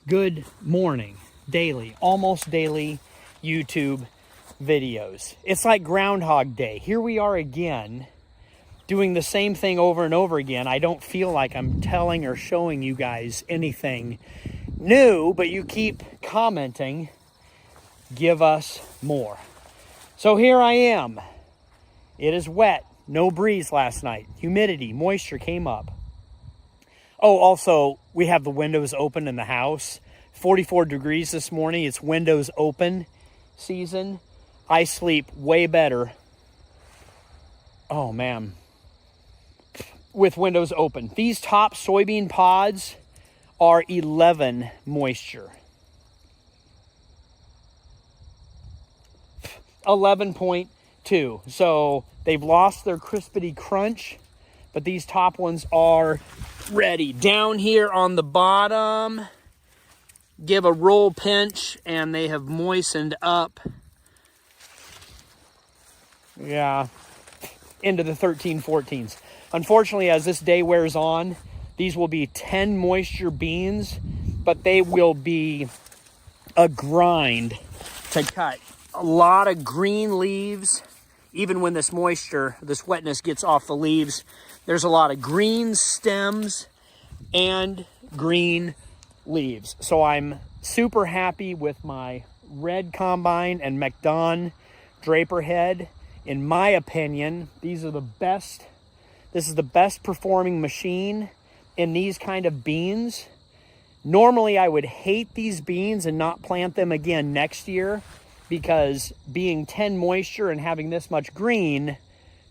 Good morning, daily, almost daily YouTube videos. It's like Groundhog Day. Here we are again, doing the same thing over and over again. I don't feel like I'm telling or showing you guys anything new, but you keep commenting, give us more. So here I am. It is wet, no breeze last night. Humidity, moisture came up. Oh, also, we have the windows open in the house. 44 degrees this morning. It's windows open season. I sleep way better. Oh, man. With windows open. These top soybean pods are 11 moisture. 11.2. So they've lost their crispity crunch, but these top ones are ready. Down here on the bottom, give a roll pinch and they have moistened up. Yeah, into the 14s. Unfortunately, as this day wears on, these will be 10 moisture beans, but they will be a grind to cut. A lot of green leaves. Even when this moisture, this wetness gets off the leaves, there's a lot of green stems and green leaves. So I'm super happy with my red combine and McDon draper head. In my opinion, these are the best. This is the best performing machine in these kind of beans. Normally I would hate these beans and not plant them again next year, because being 10 moisture and having this much green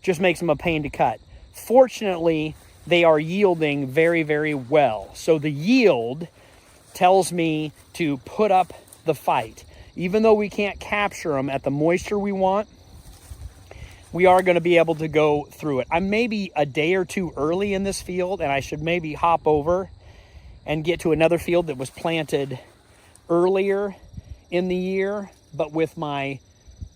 just makes them a pain to cut. Fortunately, they are yielding very, very well. So the yield tells me to put up the fight. Even though we can't capture them at the moisture we want, we are going to be able to go through it. I'm maybe a day or two early in this field, and I should maybe hop over and get to another field that was planted earlier in the year. But with my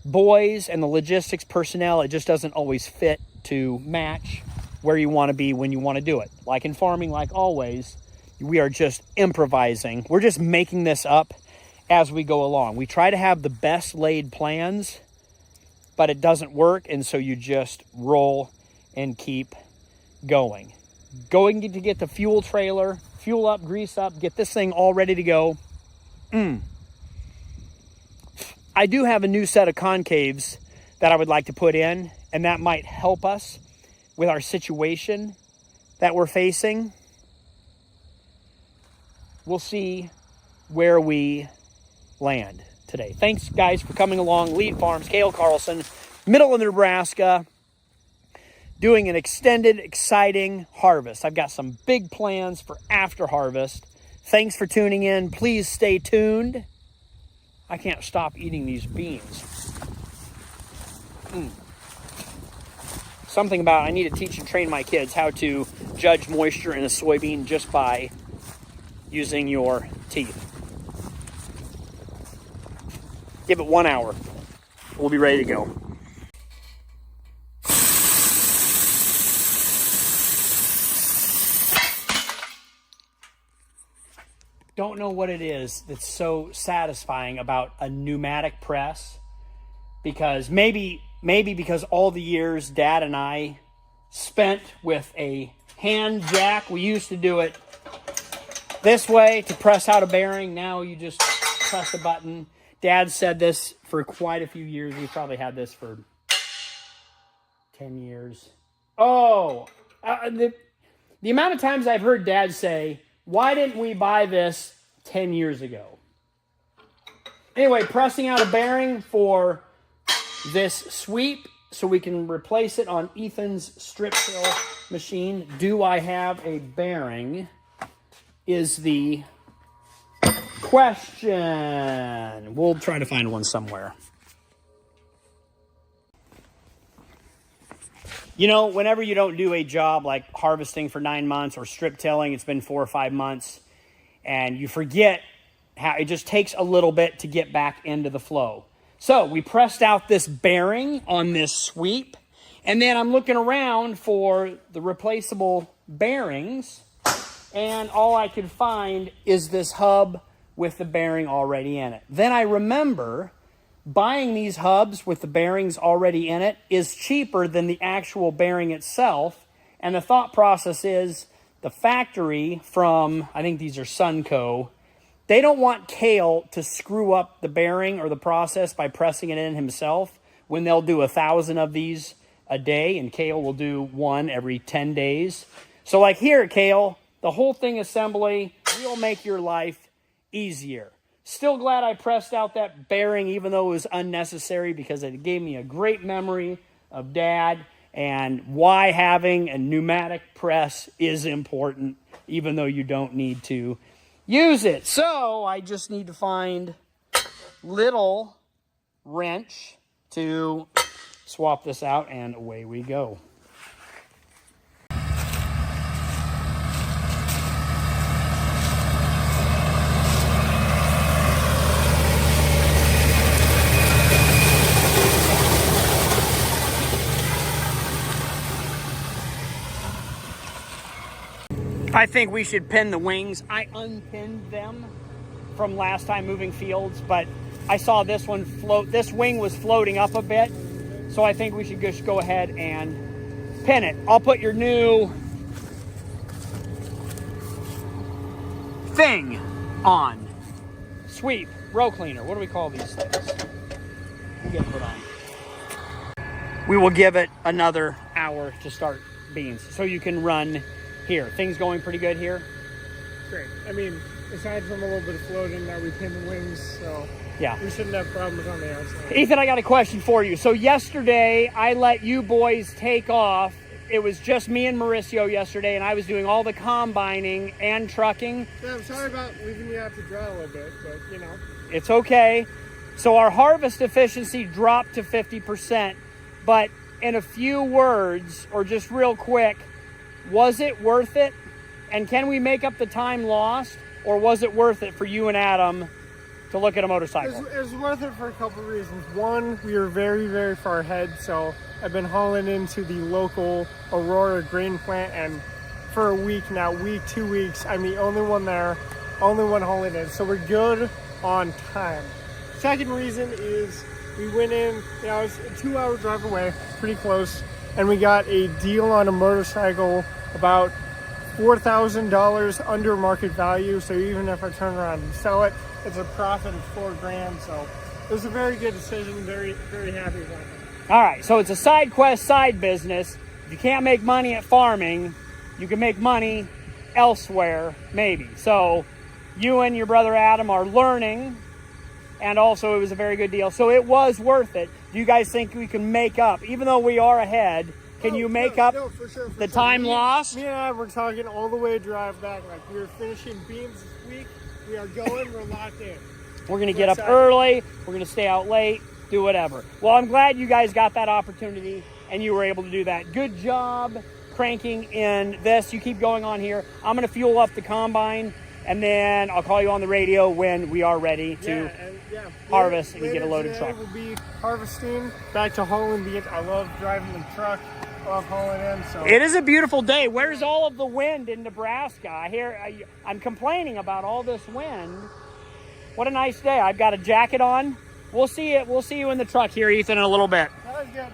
boys and the logistics personnel, it just doesn't always fit to match where you want to be when you want to do it. Like in farming, like always, we are just improvising. We're just making this up as we go along. We try to have the best laid plans, but it doesn't work, and so you just roll and keep going. Going to get the fuel trailer, fuel up, grease up, get this thing all ready to go. I do have a new set of concaves that I would like to put in, and that might help us with our situation that we're facing. We'll see where we land today. Thanks, guys, for coming along. Lead Farms, Cale Carlson, middle of Nebraska, doing an extended, exciting harvest. I've got some big plans for after harvest. Thanks for tuning in. Please stay tuned. I can't stop eating these beans. Something about, I need to teach and train my kids how to judge moisture in a soybean just by using your teeth. Give it 1 hour. We'll be ready to go. Don't know what it is that's so satisfying about a pneumatic press, because maybe because all the years Dad and I spent with a hand jack. We used to do it this way to press out a bearing. Now you just press a button. Dad said this for quite a few years. We probably had this for 10 years. The amount of times I've heard Dad say, why didn't we buy this 10 years ago? Anyway, pressing out a bearing for this sweep so we can replace it on Ethan's strip till machine. Do I have a bearing is the question. We'll try to find one somewhere. You know, whenever you don't do a job like harvesting for 9 months or strip tilling, it's been 4 or 5 months, and you forget how it just takes a little bit to get back into the flow. So we pressed out this bearing on this sweep, and then I'm looking around for the replaceable bearings, and all I could find is this hub with the bearing already in it. Then I remember buying these hubs with the bearings already in it is cheaper than the actual bearing itself. And the thought process is the factory from, I think these are Sunco, they don't want Cale to screw up the bearing or the process by pressing it in himself when they'll do 1,000 of these a day, and Cale will do one every 10 days. So like here at Cale, the whole thing assembly will make your life easier. Still glad I pressed out that bearing, even though it was unnecessary, because it gave me a great memory of Dad and why having a pneumatic press is important, even though you don't need to use it. So I just need to find little wrench to swap this out, and away we go. I think we should pin the wings. I unpinned them from last time moving fields, but I saw this one float. This wing was floating up a bit, so I think we should just go ahead and pin it. I'll put your new thing on. Sweep, row cleaner. What do we call these things? We get put on. We will give it another hour to start beans, so you can run here. Things going pretty good here? Great. I mean, aside from a little bit of floating that we pinned the wings, so yeah, we shouldn't have problems on the outside. Ethan, I got a question for you. So yesterday, I let you boys take off. It was just me and Mauricio yesterday, and I was doing all the combining and trucking. Yeah, I'm sorry about leaving you out to dry a little bit, but, you know. It's okay. So our harvest efficiency dropped to 50%, but in a few words, or just real quick, was it worth it? And can we make up the time lost? Or was it worth it for you and Adam to look at a motorcycle? It was worth it for a couple of reasons. One, we were very, very far ahead. So I've been hauling into the local Aurora grain plant. And for a week now, 2 weeks, I'm the only one there, only one hauling in. So we're good on time. Second reason is we went in, you know, it's a 2-hour drive away, pretty close. And we got a deal on a motorcycle about $4,000 under market value. So even if I turn around and sell it, it's a profit of $4,000. So it was a very good decision. Very, very happy about it. All right. So it's a side quest, side business. If you can't make money at farming, you can make money elsewhere, maybe. So you and your brother Adam are learning, and also it was a very good deal. So it was worth it. Do you guys think we can make up, even though we are ahead? Can you make up for sure, the time lost? Me and I were talking all the way drive back. Like, we were finishing beans this week. We are going. We're locked in. We're going to get up early. We're going to stay out late. Do whatever. Well, I'm glad you guys got that opportunity and you were able to do that. Good job cranking in this. You keep going on here. I'm going to fuel up the combine, and then I'll call you on the radio when we are ready to harvest and get a loaded truck. We'll be harvesting, back to hauling beans. I love driving the truck. Love hauling in. So it is a beautiful day. Where's all of the wind in Nebraska? I'm complaining about all this wind. What a nice day. I've got a jacket on. We'll see it. We'll see you in the truck here, Ethan, in a little bit. That was good.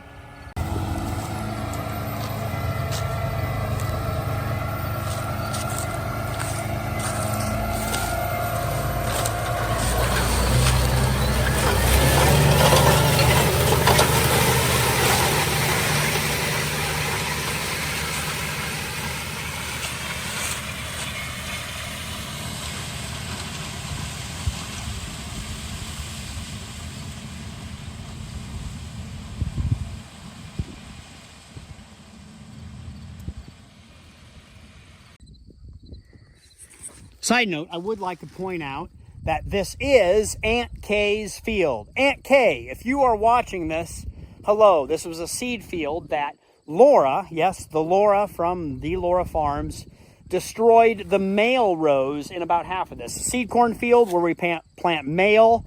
Side note, I would like to point out that this is Aunt Kay's field. Aunt Kay, if you are watching this, hello. This was a seed field that Laura, yes, the Laura from the Laura Farms, destroyed the male rows in about half of this. Seed corn field where we plant male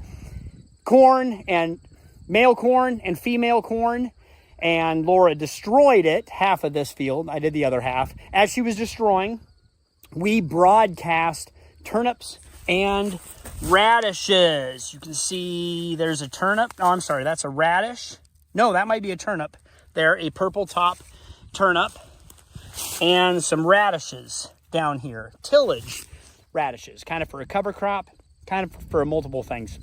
corn and female corn. And Laura destroyed it, half of this field. I did the other half. As she was destroying, we broadcast turnips and radishes. You can see there's a turnip. Oh, I'm sorry, that's a radish. No, that might be a turnip. There, a purple top turnip and some radishes down here. Tillage radishes, kind of for a cover crop, kind of for multiple things.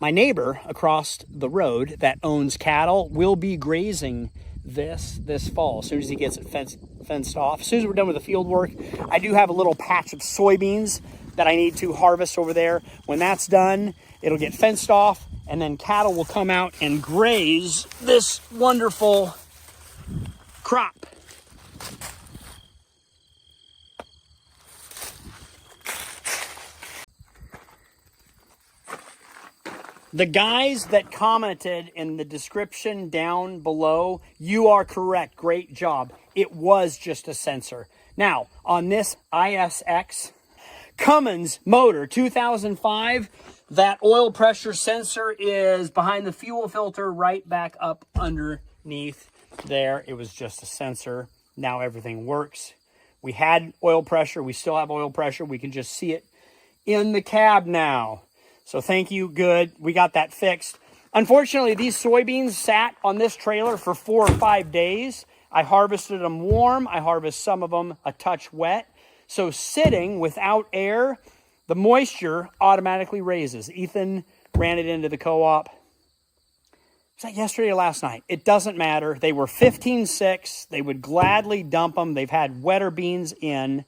My neighbor across the road that owns cattle will be grazing this fall as soon as he gets it fenced off. As soon as we're done with the field work, I do have a little patch of soybeans that I need to harvest over there. When that's done, it'll get fenced off, and then cattle will come out and graze this wonderful crop. The guys that commented in the description down below, you are correct. Great job. It was just a sensor. Now, on this ISX Cummins motor 2005, that oil pressure sensor is behind the fuel filter right back up underneath there. It was just a sensor. Now everything works. We had oil pressure. We still have oil pressure. We can just see it in the cab now. So thank you, good. We got that fixed. Unfortunately, these soybeans sat on this trailer for 4 or 5 days. I harvested them warm. I harvested some of them a touch wet. So sitting without air, the moisture automatically raises. Ethan ran it into the co-op. Was that yesterday or last night? It doesn't matter. They were 15.6. They would gladly dump them. They've had wetter beans in.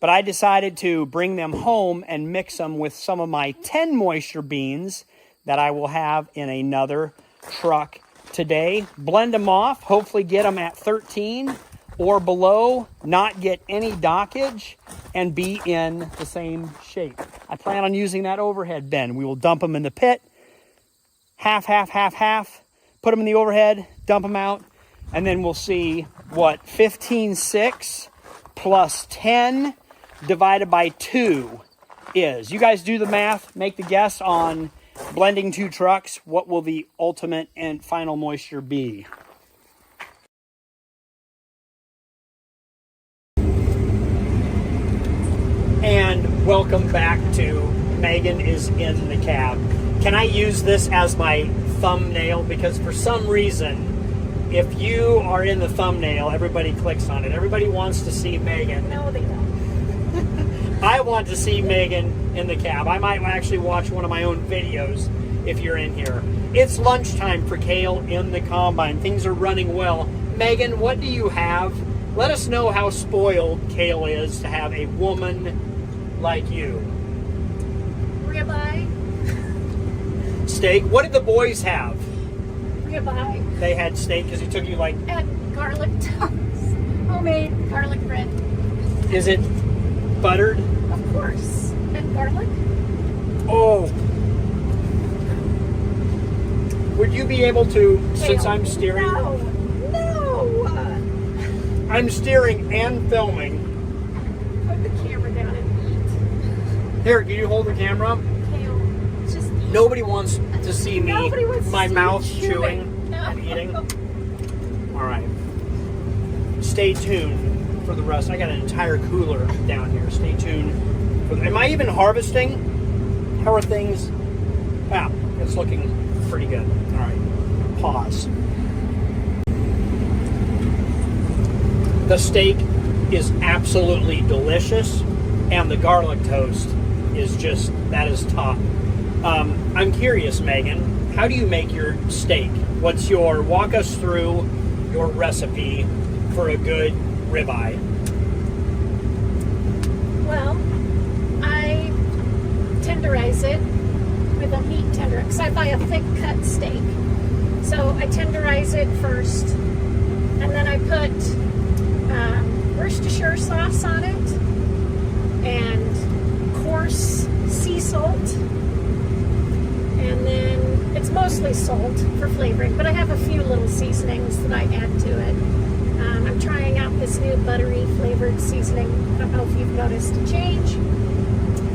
But I decided to bring them home and mix them with some of my 10 moisture beans that I will have in another truck today. Blend them off, hopefully get them at 13 or below, not get any dockage, and be in the same shape. I plan on using that overhead bin. We will dump them in the pit, half, put them in the overhead, dump them out, and then we'll see what 15.6 plus 10 divided by 2 is. You guys do the math, make the guess on blending 2 trucks. What will the ultimate and final moisture be? And welcome back to Megan is in the cab. Can I use this as my thumbnail? Because for some reason, if you are in the thumbnail, everybody clicks on it. Everybody wants to see Megan. No, they don't. I want to see Megan in the cab. I might actually watch one of my own videos if you're in here. It's lunchtime for Kale in the combine. Things are running well. Megan, what do you have? Let us know how spoiled Kale is to have a woman like you. Ribeye. Steak. What did the boys have? Ribeye. They had steak because it took you like... And garlic toast. Homemade garlic bread. Is it buttered? Of course. And garlic. Oh. Would you be able to, since I'm steering? No. I'm steering and filming. Put the camera down and Here, can you hold the camera? eat. Kale, just eat. Nobody wants to see me, Nobody wants to my see mouth you chewing No. and eating. All right. Stay tuned for the rest. I got an entire cooler down here. Stay tuned. Am I even harvesting? How are things? Wow, it's looking pretty good. All right, pause. The steak is absolutely delicious, and the garlic toast is just, that is top. I'm curious, Megan, how do you make your steak? Walk us through your recipe for a good ribeye. Well, I tenderize it with a meat tender because I buy a thick cut steak. So I tenderize it first, and then I put Worcestershire sauce on it and coarse sea salt, and then it's mostly salt for flavoring, but I have a few little seasonings that I add to it. I'm trying out this new buttery flavored seasoning. I don't know if you've noticed a change.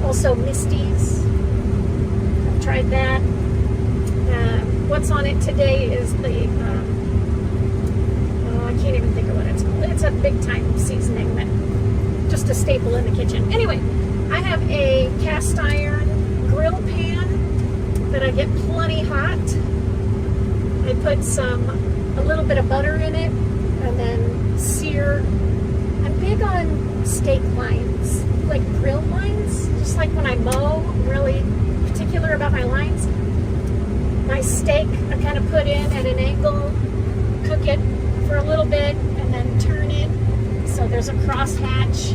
Also Misty's. I've tried that. What's on it today is the, I can't even think of what it's called. It's a big time seasoning that just a staple in the kitchen. Anyway, I have a cast iron grill pan that I get plenty hot. I put a little bit of butter in it and then sear. I'm big on steak lines, like grill lines, just like when I mow, I'm really particular about my lines. My steak, I kind of put in at an angle, cook it for a little bit, and then turn it so there's a cross hatch,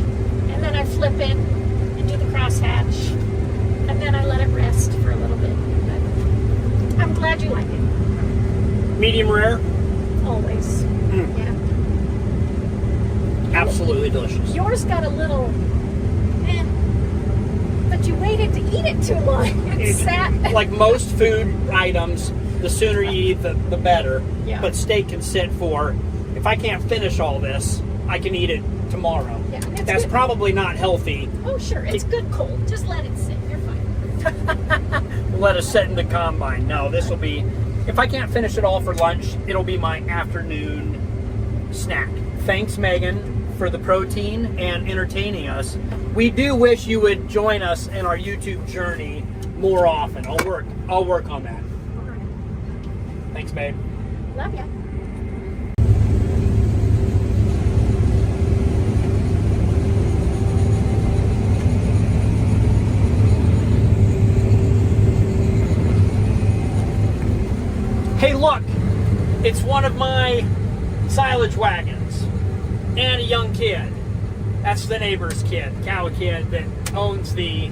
and then I flip it and do the cross hatch, and then I let it rest for a little bit. But I'm glad you like it. Medium rare? Always. Yeah. Absolutely delicious. Yours got a little, but you waited to eat it too long. It sat. Like most food items, the sooner you eat, the better. Yeah. But steak can sit for, if I can't finish all this, I can eat it tomorrow. Yeah, that's good. Probably not healthy. Oh, sure. It's good cold. Just let it sit. You're fine. Let us sit in the combine. No, this will be, if I can't finish it all for lunch, it'll be my afternoon snack. Thanks, Megan, for the protein and entertaining us. We do wish you would join us in our YouTube journey more often. I'll work on that. All right. Thanks, babe. Love ya. Hey, look, it's one of my silage wagons and a young kid. That's the neighbor's kid, cow kid that owns the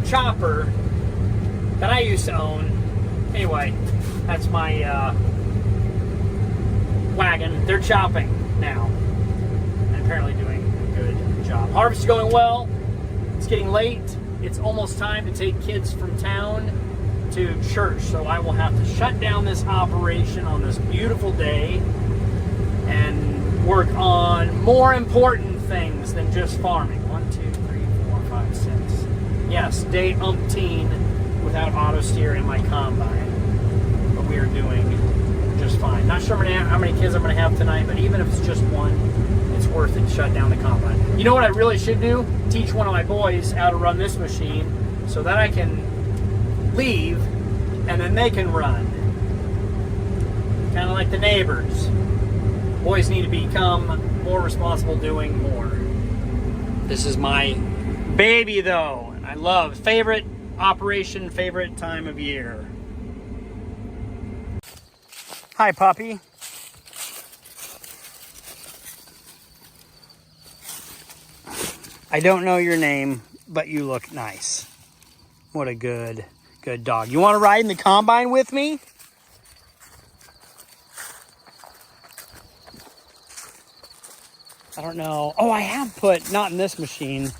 chopper that I used to own. Anyway, that's my wagon. They're chopping now, and apparently doing a good job. Harvest is going well. It's getting late. It's almost time to take kids from town to church, so I will have to shut down this operation on this beautiful day and work on more important things than just farming. 1, 2, 3, 4, 5, 6. Yes, day umpteen without auto steer in my combine, but we are doing just fine. Not sure how many kids I'm going to have tonight, but even if it's just one, it's worth it to shut down the combine. You know what I really should do? Teach one of my boys how to run this machine so that I can leave and then they can run. Kind of like the neighbors. Boys need to become more responsible doing more. This is my baby though. I love favorite operation, favorite time of year. Hi, puppy. I don't know your name, but you look nice. What a good dog. You want to ride in the combine with me? I don't know. Oh, I have put, not in this machine,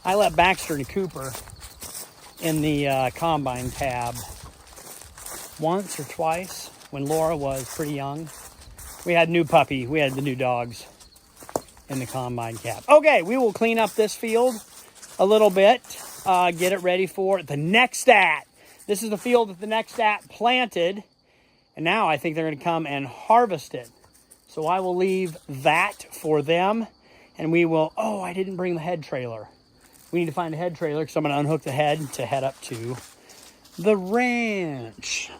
I let Baxter and Cooper in the combine tab once or twice when Laura was pretty young. We had new puppy. We had the new dogs in the combine cab. Okay, we will clean up this field a little bit, get it ready for the next stat. This is the field that the next stat planted, and now I think they're going to come and harvest it. So I will leave that for them, and we will, oh, I didn't bring the head trailer. We need to find a head trailer because I'm going to unhook the head to head up to the ranch.